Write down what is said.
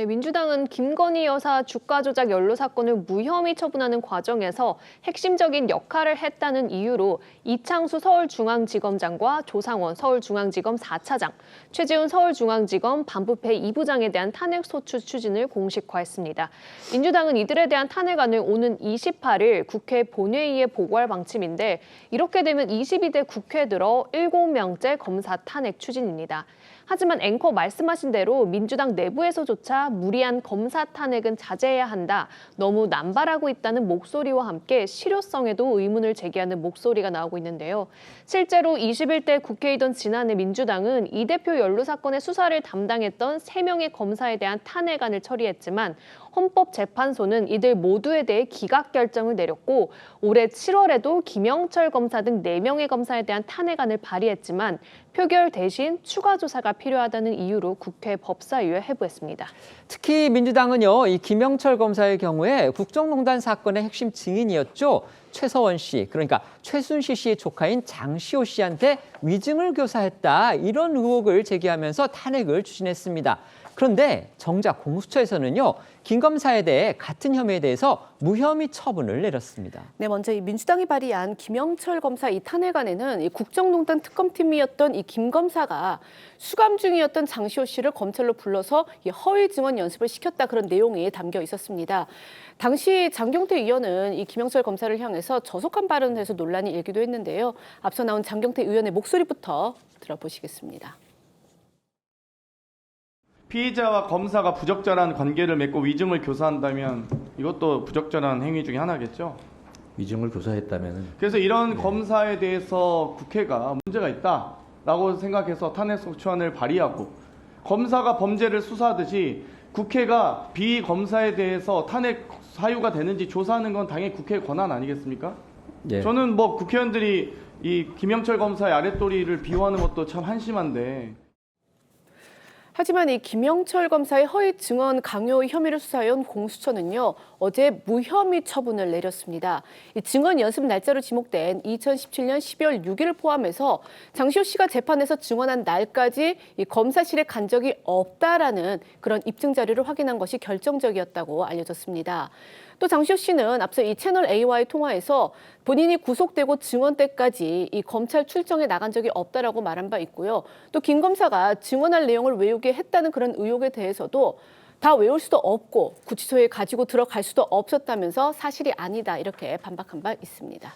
네, 민주당은 김건희 여사 주가 조작 연루 사건을 무혐의 처분하는 과정에서 핵심적인 역할을 했다는 이유로 이창수 서울중앙지검장과 조상원 서울중앙지검 4차장, 최지훈 서울중앙지검 반부패 2부장에 대한 탄핵소추 추진을 공식화했습니다. 민주당은 이들에 대한 탄핵안을 오는 28일 국회 본회의에 보고할 방침인데 이렇게 되면 22대 국회 들어 7명째 검사 탄핵 추진입니다. 하지만 앵커 말씀하신 대로 민주당 내부에서조차 무리한 검사 탄핵은 자제해야 한다, 너무 남발하고 있다는 목소리와 함께 실효성에도 의문을 제기하는 목소리가 나오고 있는데요. 실제로 21대 국회이던 지난해 민주당은 이 대표 연루 사건의 수사를 담당했던 3명의 검사에 대한 탄핵안을 처리했지만 헌법재판소는 이들 모두에 대해 기각 결정을 내렸고 올해 7월에도 김영철 검사 등 4명의 검사에 대한 탄핵안을 발의했지만 표결 대신 추가 조사가 필요하다는 이유로 국회 법사위에 회부했습니다. 특히 민주당은요, 이 김영철 검사의 경우에 국정농단 사건의 핵심 증인이었죠. 최서원 씨, 그러니까 최순실 씨의 조카인 장시호 씨한테 위증을 교사했다, 이런 의혹을 제기하면서 탄핵을 추진했습니다. 그런데 정작 공수처에서는요, 김 검사에 대해 같은 혐의에 대해서 무혐의 처분을 내렸습니다. 네, 먼저 이 민주당이 발의한 김영철 검사 이 탄핵안에는 이 국정농단 특검팀이었던 이 김 검사가 수감 중이었던 장시호 씨를 검찰로 불러서 이 허위 증언 연습을 시켰다, 그런 내용이 담겨 있었습니다. 당시 장경태 의원은 이 김영철 검사를 향해서 저속한 발언을 해서 논란이 일기도 했는데요. 앞서 나온 장경태 의원의 목소리부터 들어보시겠습니다. 피의자와 검사가 부적절한 관계를 맺고 위증을 교사한다면 이것도 부적절한 행위 중에 하나겠죠. 위증을 교사했다면은. 그래서 이런 검사에 대해서 국회가 문제가 있다라고 생각해서 탄핵소추안을 발의하고, 검사가 범죄를 수사하듯이 국회가 비검사에 대해서 탄핵 사유가 되는지 조사하는 건 당연히 국회의 권한 아니겠습니까? 예. 저는 뭐 국회의원들이 이 김영철 검사의 아랫도리를 비호하는 것도 참 한심한데. 하지만 이 김영철 검사의 허위 증언 강요 혐의를 수사해온 공수처는요, 어제 무혐의 처분을 내렸습니다. 이 증언 연습 날짜로 지목된 2017년 12월 6일을 포함해서 장시호 씨가 재판에서 증언한 날까지 이 검사실에 간 적이 없다라는 그런 입증 자료를 확인한 것이 결정적이었다고 알려졌습니다. 또 장시호 씨는 앞서 이 채널 A와의 통화에서 본인이 구속되고 증언 때까지 이 검찰 출정에 나간 적이 없다라고 말한 바 있고요. 또 김 검사가 증언할 내용을 외우게 했다는 그런 의혹에 대해서도 다 외울 수도 없고 구치소에 가지고 들어갈 수도 없었다면서 사실이 아니다, 이렇게 반박한 바 있습니다.